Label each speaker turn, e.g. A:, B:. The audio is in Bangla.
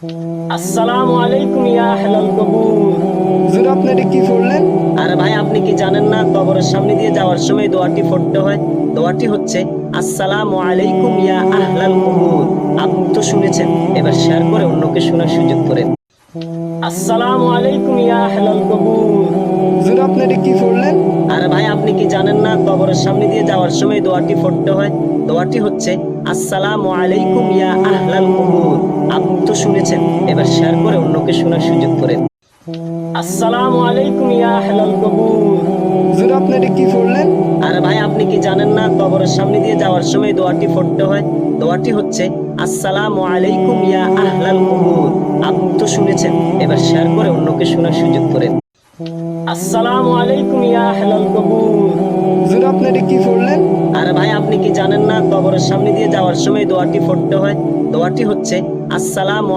A: আসসালামু আলাইকুম ইয়া আহলাল কবুর।
B: হুজুর আপনি এটা কি পড়লেন?
A: আরে ভাই, আপনি কি জানেন না কবরের সামনে দিয়ে যাওয়ার সময় দোয়াটি পড়তে হয়? দোয়াটি হচ্ছে আসসালামু আলাইকুম ইয়া আহলাল কবুর। আপনি তো শুনেছেন, এবার শেয়ার করে অন্যকে শোনার সুযোগ করেন। আসসালামু আলাইকুম ইয়া আহলাল কবুর।
B: হুজুর আপনি এটা কি পড়লেন?
A: আরে ভাই, আপনি কি জানেন না কবরের সামনে দিয়ে যাওয়ার সময় দোয়াটি পড়তে হয়? দোয়াটি হচ্ছে আসসালামু আলাইকুম ইয়া আহলাল কবুর। আপনি তো শুনেছেন, এবার শেয়ার করে অন্যকে শোনার সুযোগ করেন। আসসালামু আলাইকুম ইয়া আহলাল কবুর।
B: হুজুর আপনি এটা কি পড়লেন?
A: আরে ভাই, আপনি কি জানেন না কবরের সামনে দিয়ে যাওয়ার সময় দোয়াটি পড়তে হয়? দোয়াটি হচ্ছে আসসালামু আলাইকুম ইয়া আহলাল কবুর। আপনি তো শুনেছেন, এবার শেয়ার করে অন্যকে শোনার সুযোগ করেন। আসসালামু আলাইকুম ইয়া আহলাল কবুর।
B: হুজুর আপনি এটা কি পড়লেন?
A: আরে ভাই, আপনি কি জানেন না কবরের সামনে দিয়ে যাওয়ার সময় দোয়াটি পড়তে হয়? দোয়াটি হচ্ছে আসসালামু